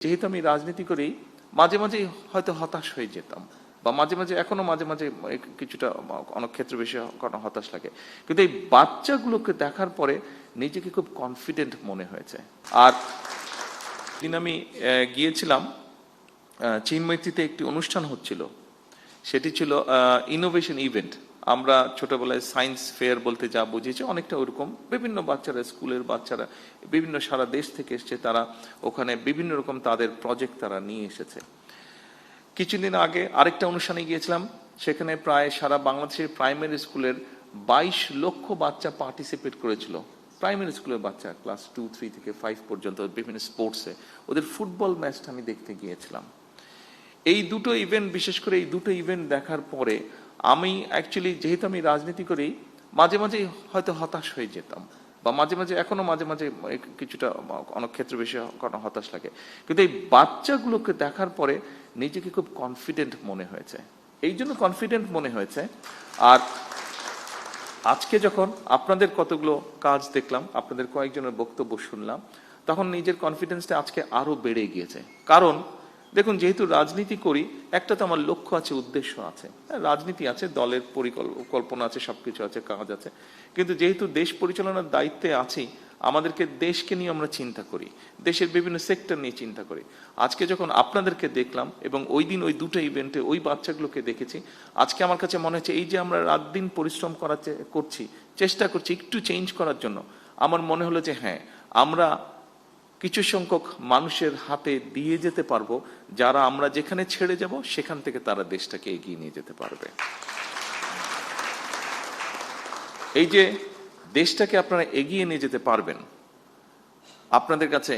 যেহেতু আমি রাজনীতি করি, মাঝে মাঝে হয়তো হতাশ হয়ে যেতাম, বা মাঝে মাঝে এখনো মাঝে মাঝে কিছুটা অনেক ক্ষেত্রে বেশি হতাশ লাগে। কিন্তু এই বাচ্চাগুলোকে দেখার পরে নিজেকে খুব কনফিডেন্ট মনে হয়েছে। আর দিন আমি গিয়েছিলাম চিন্ময়ীতে, একটি অনুষ্ঠান হচ্ছিল, সেটি ছিল ইনোভেশন ইভেন্ট। আমরা ছোটবেলায় সায়েন্স ফেয়ার বলতে যা বুঝেছি, অনেকটা ওরকম। বিভিন্ন বাচ্চারা, স্কুলের বাচ্চারা বিভিন্ন সারা দেশ থেকে এসছে, তারা ওখানে বিভিন্ন রকম তাদের প্রজেক্ট তারা নিয়ে এসেছে। কিছুদিন আগে আরেকটা অনুষ্ঠানে গিয়েছিলাম, সেখানে প্রায় সারা বাংলাদেশের প্রাইমারি স্কুলের 22 লক্ষ বাচ্চা পার্টিসিপেট করেছিল। প্রাইমারি স্কুলের বাচ্চা ক্লাস 2, 3 থেকে 5 পর্যন্ত বিভিন্ন স্পোর্টসে। ওদের ফুটবল ম্যাচটা আমি দেখতে গিয়েছিলাম। এই দুটো ইভেন্ট, বিশেষ করে এই দুটো ইভেন্ট দেখার পরে আমি অ্যাকচুয়ালি, যেহেতু আমি রাজনীতি করি, মাঝে মাঝে হয়তো হতাশ হয়ে যেতাম, বা মাঝে মাঝে এখনো মাঝে মাঝে কিছুটা অনেক ক্ষেত্রে বেশি হতাশ লাগে। কিন্তু এই বাচ্চাগুলোকে দেখার পরে নিজেকে খুব কনফিডেন্ট মনে হয়েছে। এই জন্য কনফিডেন্ট মনে হয়েছে। আর আজকে যখন আপনাদের কতগুলো কাজ দেখলাম, আপনাদের কয়েকজনের বক্তব্য শুনলাম, তখন নিজের কনফিডেন্সটা আজকে আরো বেড়ে গিয়েছে। কারণ দেখুন, যেহেতু রাজনীতি করি, একটা তো আমার লক্ষ্য আছে, উদ্দেশ্য আছে। রাজনীতি আছে, দলের পরিকল্পনা আছে, সবকিছু আছে, কাজ আছে। কিন্তু যেহেতু দেশ পরিচালনার দায়িত্বে আছি, আমাদেরকে দেশকে নিয়ে আমরা চিন্তা করি, দেশের বিভিন্ন সেক্টর নিয়ে চিন্তা করি। আজকে যখন আপনাদেরকে দেখলাম এবং ওই দিন ওই দুটো ইভেন্টে ওই বাচ্চাগুলোকে দেখেছি, আজকে আমার কাছে মনে হচ্ছে এই যে আমরা রাত দিন পরিশ্রম করছি, চেষ্টা করছি একটু চেঞ্জ করার জন্য, আমার মনে হলো যে হ্যাঁ, আমরা কিছু সংখ্যক মানুষের হাতে দিয়ে যেতে পারবো, যারা আমরা যেখানে ছেড়ে যাব সেখান থেকে তারা দেশটাকে এগিয়ে নিয়ে যেতে পারবে। এই যে দেশটাকে আপনারা এগিয়ে নিয়ে যেতে পারবেন, আপনাদের কাছে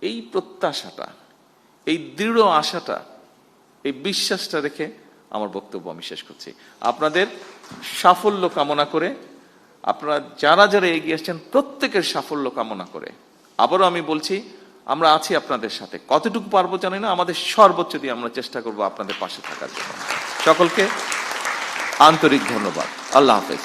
এই প্রত্যাশাটা, এই দৃঢ় আশাটা, এই বিশ্বাসটা রেখে আমার বক্তব্য আমি শেষ করছি। আপনাদের সাফল্য কামনা করে, আপনারা যারা যারা এগিয়ে আসছেন প্রত্যেকের সাফল্য কামনা করে, আবারও আমি বলছি, আমরা আছি আপনাদের সাথে। কতটুকু পারবো জানি না, আমাদের সর্বোচ্চ দিয়ে আমরা চেষ্টা করব আপনাদের পাশে থাকার জন্য। সকলকে আন্তরিক ধন্যবাদ। আল্লাহ হাফেজ।